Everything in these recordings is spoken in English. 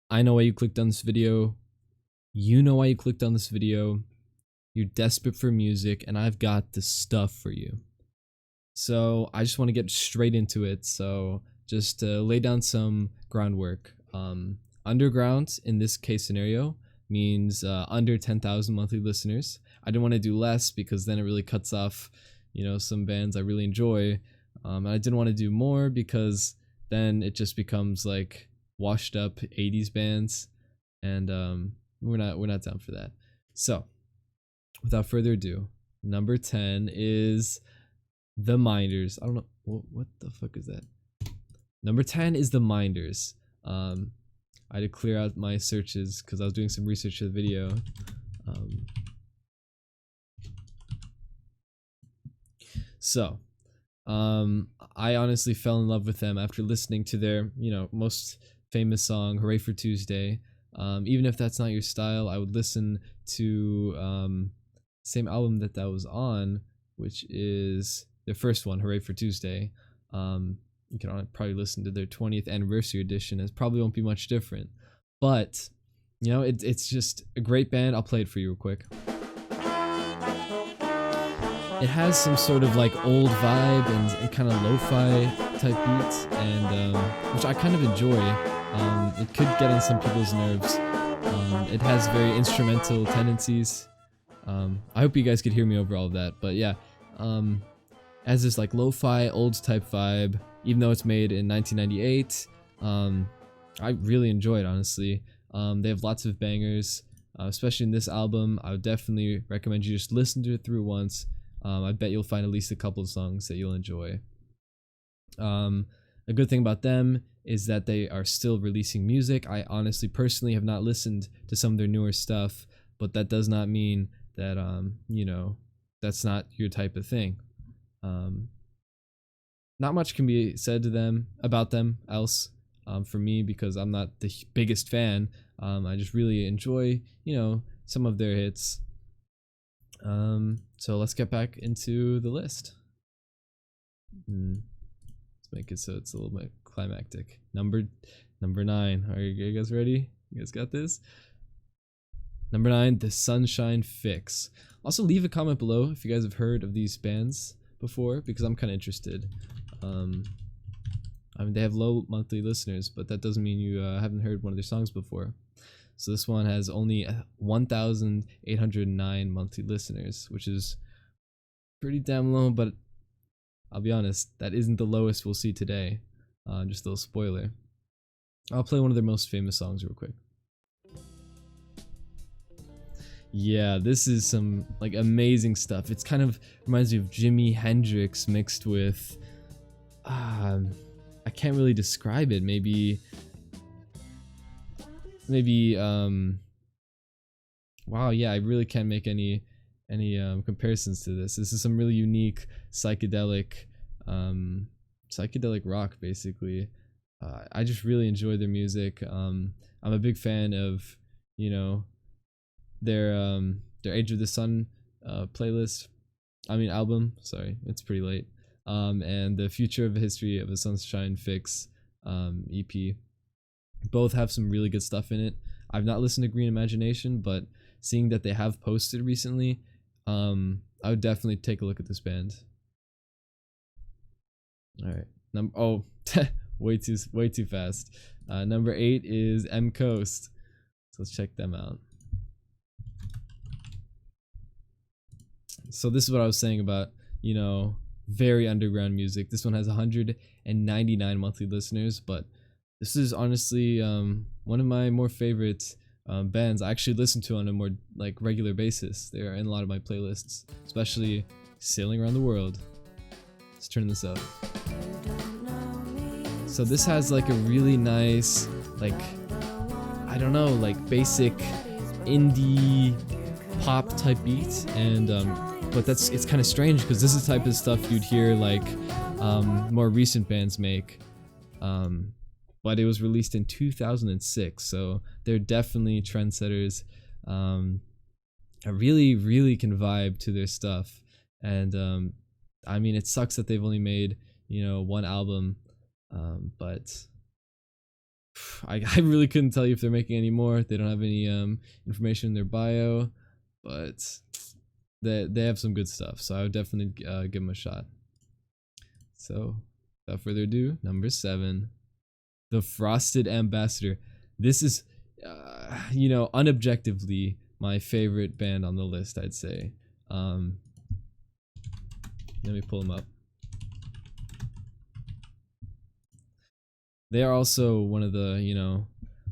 I know why you clicked on this video. You know why you clicked on this video. You're desperate for music, and I've got the stuff for you. So I just want to get straight into it. So just lay down some groundwork. Underground in this case scenario means under 10,000 monthly listeners. I didn't want to do less because then it really cuts off, some bands I really enjoy. And I didn't want to do more because then it just becomes like washed up 80s bands, and we're not down for that. So without further ado, number 10 is The Minders. I don't know what the fuck is that. Number 10 is The Minders. I had to clear out my searches because I was doing some research for the video. I honestly fell in love with them after listening to their, most famous song, Hooray for Tuesday. Even if that's not your style, I would listen to same album that was on, which is their first one, Hooray for Tuesday. You can probably listen to their 20th anniversary edition. It probably won't be much different, but it's just a great band. I'll play it for you real quick. It has some sort of like old vibe and kind of lo-fi type beats, and which I kind of enjoy. It could get on some people's nerves. It has very instrumental tendencies. I hope you guys could hear me over all of that, but yeah, has this like lo-fi old type vibe, even though it's made in 1998. I really enjoy it, honestly. They have lots of bangers, especially in this album. I would definitely recommend you just listen to it through once. I bet you'll find at least a couple of songs that you'll enjoy. A good thing about them is that they are still releasing music. I honestly, personally, have not listened to some of their newer stuff, but that does not mean that that's not your type of thing. Not much can be said about them else for me, because I'm not the biggest fan. I just really enjoy some of their hits. So let's get back into the list. Let's make it so it's a little bit climactic. Number 9. Are you guys ready? You guys got this? Number 9, The Sunshine Fix. Also, leave a comment below if you guys have heard of these bands before, because I'm kind of interested. They have low monthly listeners, but that doesn't mean you haven't heard one of their songs before. So this one has only 1,809 monthly listeners, which is pretty damn low, but I'll be honest, that isn't the lowest we'll see today. Just a little spoiler. I'll play one of their most famous songs real quick. Yeah, this is some like amazing stuff. It's kind of reminds me of Jimi Hendrix mixed with I can't really describe it. Maybe wow, yeah, I really can't make any comparisons to this. This is some really unique psychedelic rock, basically. I just really enjoy their music. I'm a big fan of their Age of the Sun album. Sorry, it's pretty late. And the Future of History of a Sunshine Fix EP. Both have some really good stuff in it. I've not listened to Green Imagination, but seeing that they have posted recently, I would definitely take a look at this band. All right, way too fast. Number 8 is M Coast. So let's check them out. So this is what I was saying about very underground music. This one has 199 monthly listeners, but this is honestly one of my more favorite bands. I actually listen to on a more like regular basis. They are in a lot of my playlists, especially Sailing Around the World. Let's turn this up. So this has like a really nice, like, I don't know, like basic indie pop type beat, and but it's kind of strange because this is the type of stuff you'd hear like more recent bands make. But it was released in 2006, so they're definitely trendsetters. I really can vibe to their stuff, and it sucks that they've only made one album, but I really couldn't tell you if they're making any more. They don't have any information in their bio, but they have some good stuff, so I would definitely give them a shot. So without further ado, number 7, The Frosted Ambassador. This is unobjectively my favorite band on the list, I'd say. Let me pull them up. They are also one of the,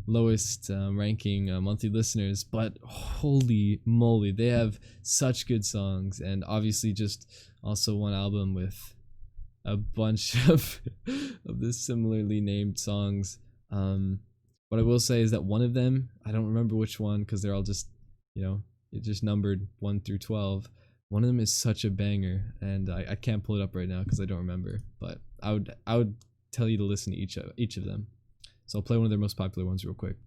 lowest ranking monthly listeners, but holy moly, they have such good songs, and obviously just also one album with a bunch of the similarly named songs. What I will say is that one of them, I don't remember which one because they're all just, it just numbered 1 through 12. One of them is such a banger, and I can't pull it up right now because I don't remember, but I would tell you to listen to each of them. So I'll play one of their most popular ones real quick.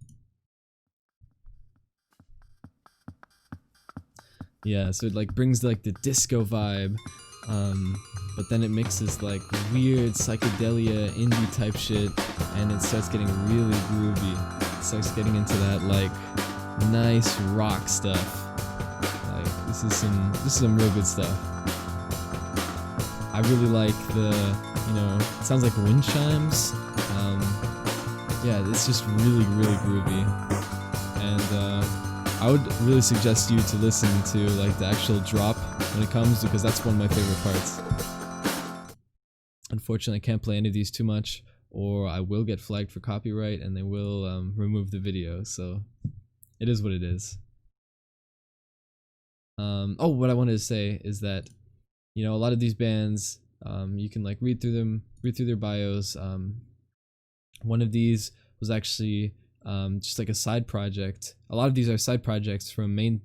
Yeah, so it like brings like the disco vibe, but then it mixes like weird psychedelia indie type shit, and it starts getting really groovy. It starts getting into that like nice rock stuff. Like this is some real good stuff. I really like it sounds like wind chimes. Yeah, it's just really, really groovy, and I would really suggest you to listen to like the actual drop when it comes, because that's one of my favorite parts. Unfortunately, I can't play any of these too much, or I will get flagged for copyright and they will remove the video, so it is what it is. What I wanted to say is that a lot of these bands, you can like read through their bios. One of these was actually just like a side project. A lot of these are side projects from main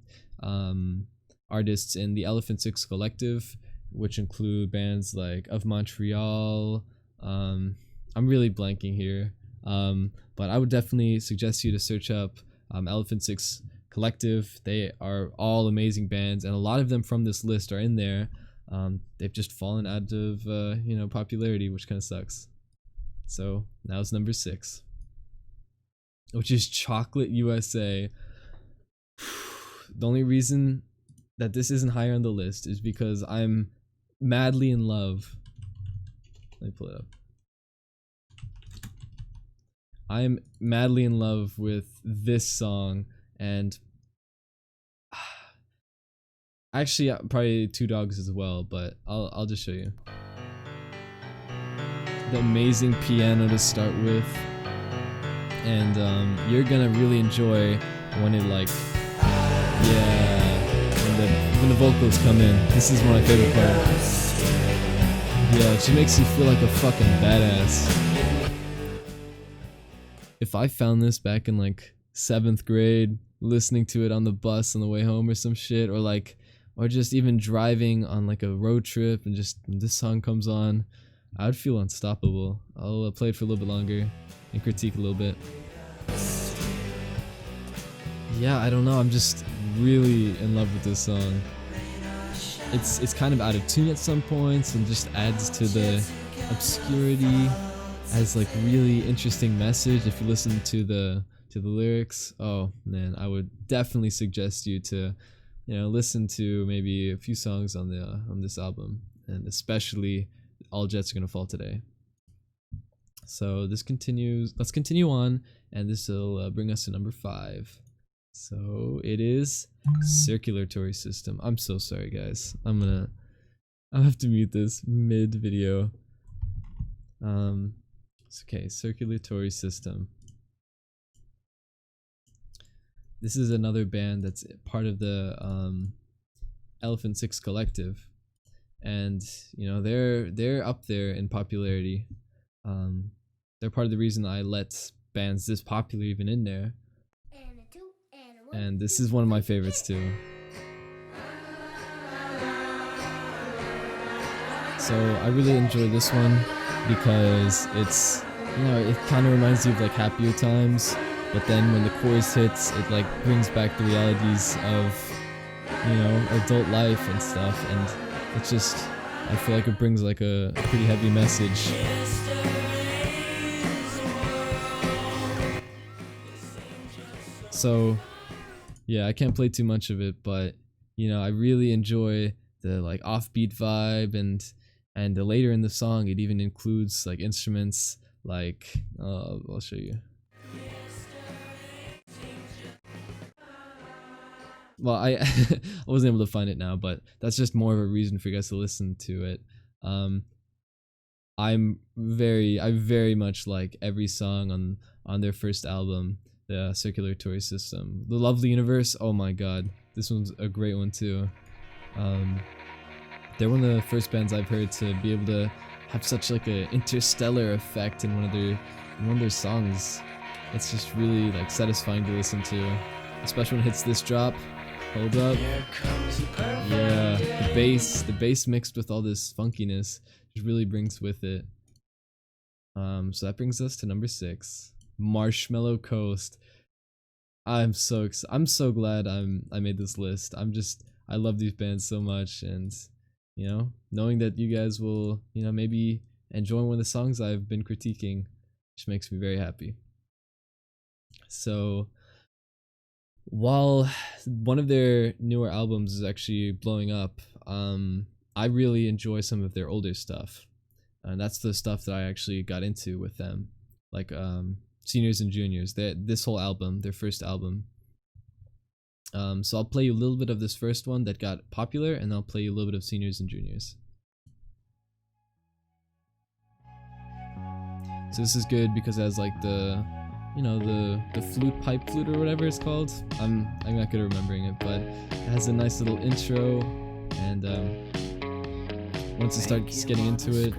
artists in the Elephant Six Collective, which include bands like Of Montreal. I'm really blanking here, but I would definitely suggest you to search up Elephant Six Collective. They are all amazing bands, and a lot of them from this list are in there. They've just fallen out of popularity, which kind of sucks. So now it's number 6, which is Chocolate USA. The only reason that this isn't higher on the list is because I'm madly in love. Let me pull it up. I am madly in love with this song, and actually probably Two Dogs as well, but I'll just show you. The amazing piano to start with, and you're gonna really enjoy when it when the vocals come in. This is one of my favorite parts. Yeah, it just makes you feel like a fucking badass. If I found this back in like 7th grade, listening to it on the bus on the way home or some shit, or just even driving on like a road trip, and just this song comes on, I would feel unstoppable. I'll play it for a little bit longer and critique a little bit. Yeah, I don't know, I'm just really in love with this song. It's kind of out of tune at some points and just adds to the obscurity, has like really interesting message if you listen to the lyrics. Oh man, I would definitely suggest you to listen to maybe a few songs on this album, and especially All Jets Are Gonna Fall Today. So this continues. Let's continue on, and this will bring us to number 5. So it is Circulatory System. I'm so sorry, guys. I'll have to mute this mid video. Okay, Circulatory System. This is another band that's part of the Elephant Six Collective, and they're up there in popularity. They're part of the reason I let bands this popular even in there, and this is one of my favorites too. So I really enjoy this one because it's it kind of reminds you of like happier times, but then when the chorus hits, it like brings back the realities of adult life and stuff, and it's just, I feel like it brings like a pretty heavy message. So yeah, I can't play too much of it, but you know, I really enjoy the like offbeat vibe, and the later in the song it even includes like instruments like I'll show you. Well, I wasn't able to find it now, but that's just more of a reason for you guys to listen to it. Um, I very much like every song on their first album, the Circulatory System. The Lovely Universe, oh my god, this one's a great one too. Um, they're one of the first bands I've heard to be able to have such like a interstellar effect in one of their songs. It's just really like satisfying to listen to, especially when it hits this drop. Hold up. Yeah, the bass mixed with all this funkiness just really brings with it. So that brings us to number 6, Marshmallow Coast. I'm so glad I made this list. I love these bands so much, and you know, knowing that you guys will, you know, maybe enjoy one of the songs I've been critiquing, which makes me very happy. So while one of their newer albums is actually blowing up, I really enjoy some of their older stuff, and that's the stuff that I actually got into with them, like Seniors and Juniors. This whole album, their first album. So I'll play you a little bit of this first one that got popular, and I'll play you a little bit of Seniors and Juniors. So this is good because it has like the, you know, the pipe flute or whatever it's called. I'm not good at remembering it, but it has a nice little intro, and once it starts getting into it,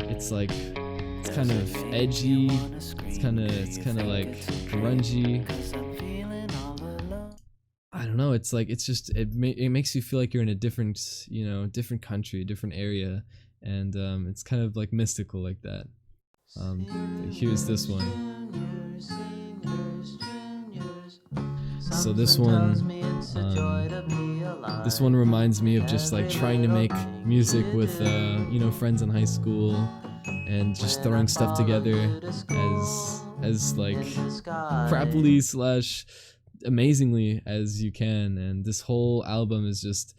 it's like, it's kind of edgy, it's kind of like grungy. I don't know, it's like, it's just, it makes you feel like you're in a different, you know, different country, different area, and it's kind of like mystical like that. Here's this one. So this one reminds me of just like trying to make music with you know, friends in high school, and just throwing stuff together as like crappily / amazingly as you can. And this whole album is just,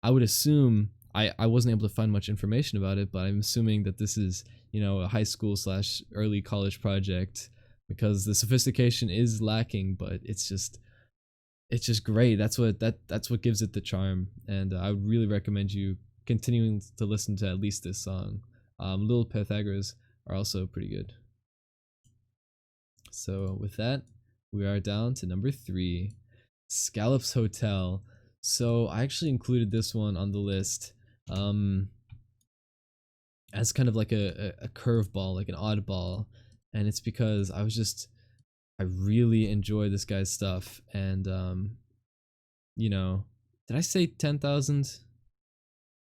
I would assume, I wasn't able to find much information about it, but I'm assuming that this is, you know, a high school / early college project, because the sophistication is lacking, but it's just great. That's what gives it the charm, and I would really recommend you continuing to listen to at least this song. Little Pythagoras are also pretty good. So with that, we are down to number 3, Scallops Hotel. So I actually included this one on the list as kind of like a curveball, like an oddball, and it's because I really enjoy this guy's stuff, and you know, did I say 10,000?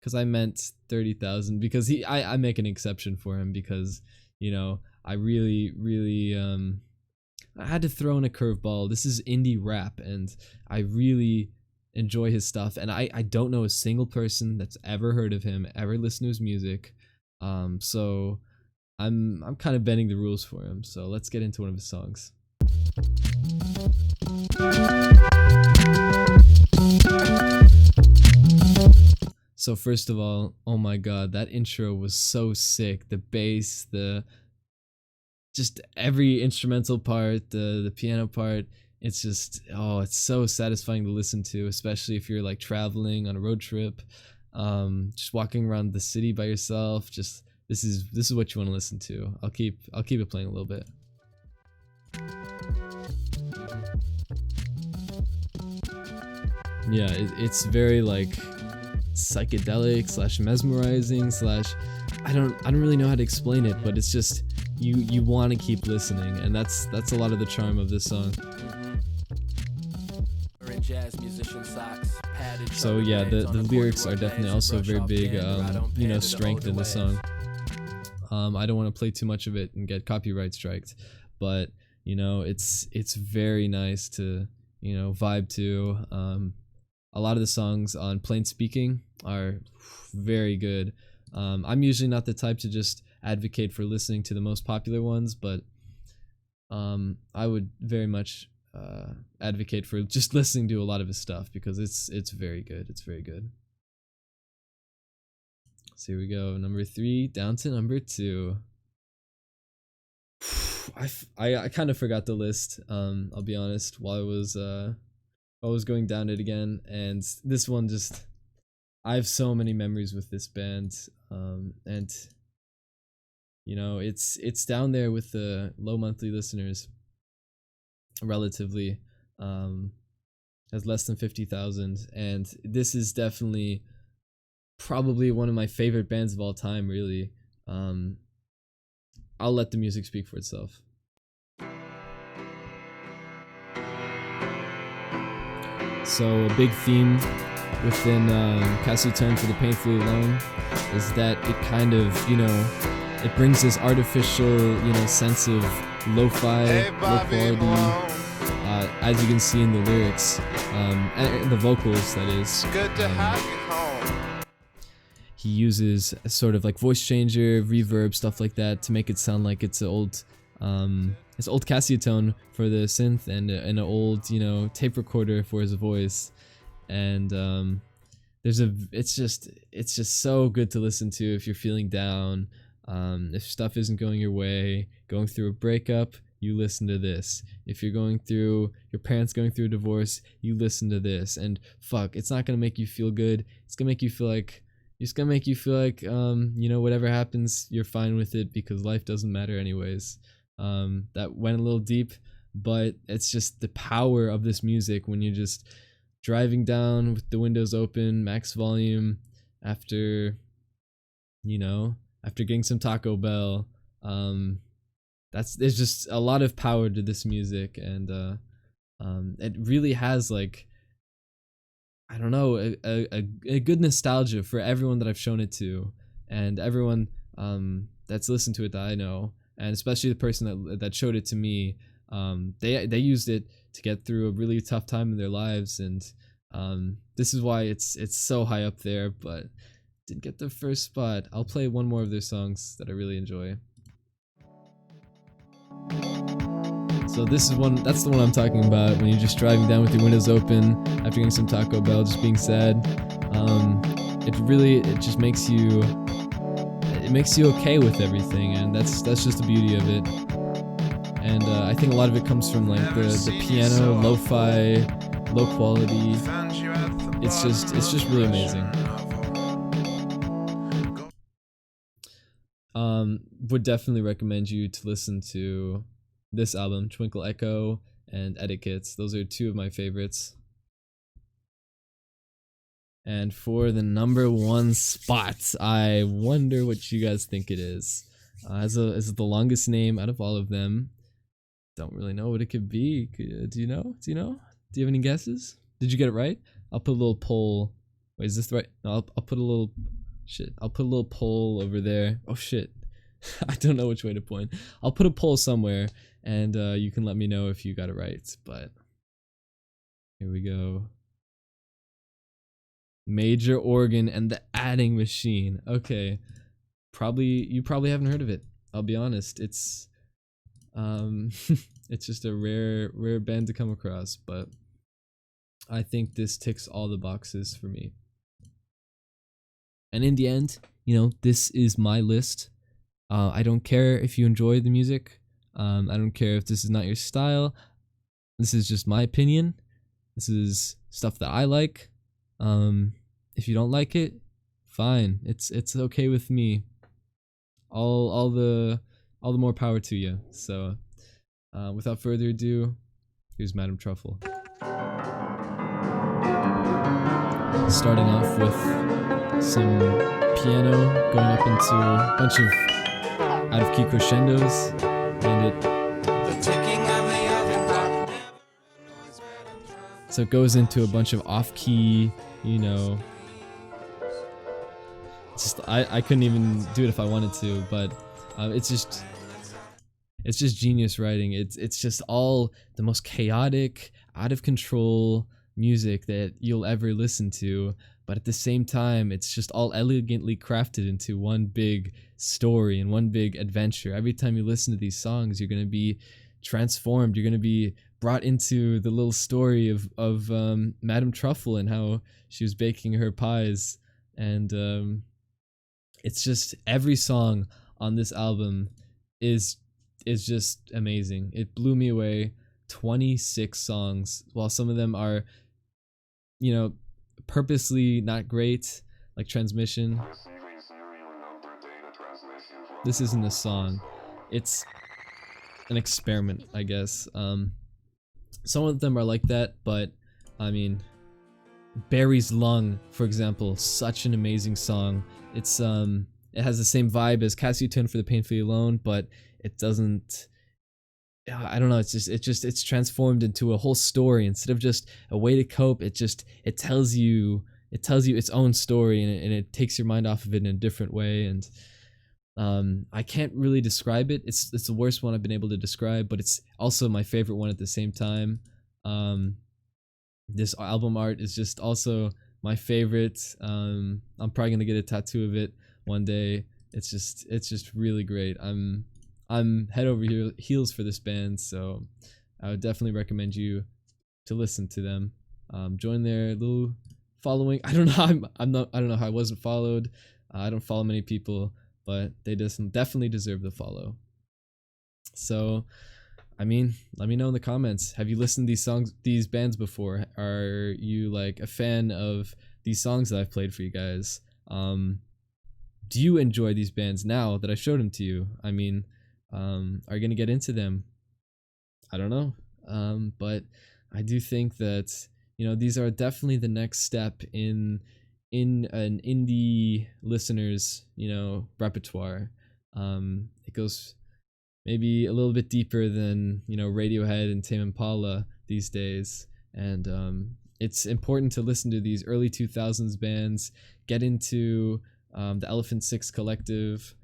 Because I meant 30,000, because I make an exception for him, because you know, I really I had to throw in a curveball. This is indie rap, and I really enjoy his stuff, and I don't know a single person that's ever heard of him, ever listened to his music. So I'm kind of bending the rules for him. So let's get into one of his songs. So first of all, oh my god, that intro was so sick. The bass, just every instrumental part, the piano part, it's just, oh, it's so satisfying to listen to, especially if you're like traveling on a road trip, just walking around the city by yourself. Just this is what you want to listen to. I'll keep it playing a little bit. Yeah, it's very like psychedelic / mesmerizing / I don't really know how to explain it, but it's just, you want to keep listening, and that's a lot of the charm of this song. So yeah, the lyrics are definitely also a very big you know, strength in the song. I don't want to play too much of it and get copyright striked, but you know, it's very nice to, you know, vibe to. A lot of the songs on Plain Speaking are very good. I'm usually not the type to just advocate for listening to the most popular ones, but I would very much advocate for just listening to a lot of his stuff because it's very good. It's very good. So here we go, number 3 down to number 2. I kind of forgot the list. I'll be honest, while I was going down it again, and this one just, I have so many memories with this band, and you know, it's down there with the low monthly listeners relatively, has less than 50,000, and this is definitely probably one of my favorite bands of all time, really. I'll let the music speak for itself. So a big theme within Cassioton for the Painfully Alone is that it kind of, you know, it brings this artificial, you know, sense of lo-fi, low quality, as you can see in the lyrics, and the vocals, that is. Good to have you home. He uses a sort of like voice changer, reverb, stuff like that to make it sound like it's an old Cassioton for the synth and an old, you know, tape recorder for his voice. And it's just so good to listen to if you're feeling down, if stuff isn't going your way, going through a breakup, you listen to this. If you're going through, your parents going through a divorce, you listen to this. And fuck, it's not gonna make you feel good. It's gonna make you feel like, you know, whatever happens, you're fine with it because life doesn't matter anyways. That went a little deep, but it's just the power of this music when you're just driving down with the windows open, max volume, after getting some Taco Bell. There's just a lot of power to this music, and it really has, like, I don't know, a good nostalgia for everyone that I've shown it to, and everyone that's listened to it that I know, and especially the person that showed it to me. They used it to get through a really tough time in their lives, and this is why it's so high up there, but didn't get the first spot. I'll play one more of their songs that I really enjoy. So that's the one I'm talking about, when you're just driving down with your windows open after getting some Taco Bell, just being sad. It just makes you okay with everything, and that's just the beauty of it. And I think a lot of it comes from like the piano, lo-fi, low quality. It's just really amazing. Would definitely recommend you to listen to this album, Twinkle Echo and Etiquettes. Those are two of my favorites. And for the number 1 spot, I wonder what you guys think it is. Is it the longest name out of all of them? Don't really know what it could be. Do you know? Do you have any guesses? Did you get it right? I'll put a little poll. Wait, is this right? No, I'll put a little shit. I'll put a little poll over there. Oh shit. I don't know which way to point. I'll put a poll somewhere, and you can let me know if you got it right. But here we go. Major Organ and the Adding Machine. Okay, you probably haven't heard of it. I'll be honest. It's it's just a rare band to come across, but I think this ticks all the boxes for me. And in the end, you know, this is my list. I don't care if you enjoy the music. I don't care if this is not your style. This is just my opinion. This is stuff that I like. If you don't like it, fine. It's okay with me. All the more power to you. So, without further ado, here's Madame Truffle. Starting off with some piano going up into a bunch of out of key crescendos, and so it goes into a bunch of off key, you know. It's just I couldn't even do it if I wanted to, but it's just genius writing. It's just all the most chaotic, out of control music that you'll ever listen to, but at the same time it's just all elegantly crafted into one big story and one big adventure. Every time you listen to these songs, you're going to be transformed, you're going to be brought into the little story of Madame Truffle and how she was baking her pies, and it's just every song on this album is just amazing. It blew me away. 26 songs, while some of them are, you know, purposely not great, like Transmission. This isn't a song. It's an experiment, I guess. Some of them are like that, but I mean, Barry's Lung, for example, such an amazing song. It's it has the same vibe as Cassio for the Painfully Alone, but it doesn't, I don't know, it's transformed into a whole story instead of just a way to cope. It tells you its own story, and it takes your mind off of it in a different way. And I can't really describe it. It's the worst one I've been able to describe, but it's also my favorite one at the same time. This album art is just also my favorite. I'm probably gonna get a tattoo of it one day. It's just really great. I'm head over heels for this band, so I would definitely recommend you to listen to them. Join their little following. I don't know. I don't know how I wasn't followed. I don't follow many people, but they definitely deserve the follow. So, I mean, let me know in the comments. Have you listened to these bands before? Are you like a fan of these songs that I've played for you guys? Do you enjoy these bands now that I showed them to you? I mean, are you gonna get into them? I don't know. But I do think that, you know, these are definitely the next step in an indie listener's, you know, repertoire. It goes maybe a little bit deeper than, you know, Radiohead and Tame Impala these days, and it's important to listen to these early 2000s bands, get into the Elephant Six Collective.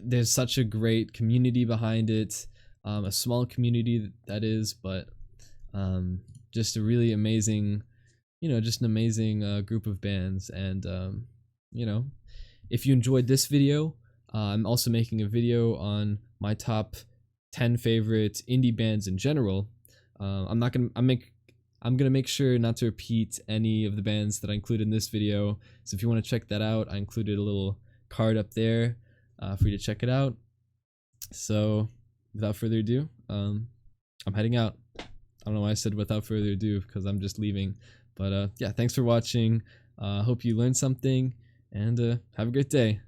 There's such a great community behind it, a small community that is, but just a really amazing, you know, just an amazing group of bands. And you know, if you enjoyed this video, I'm also making a video on my top 10 favorite indie bands in general. I'm gonna make sure not to repeat any of the bands that I included in this video. So if you want to check that out, I included a little card up there for you to check it out. So without further ado, I'm heading out. I don't know why I said without further ado, because I'm just leaving. But yeah, thanks for watching. Hope you learned something, and have a great day.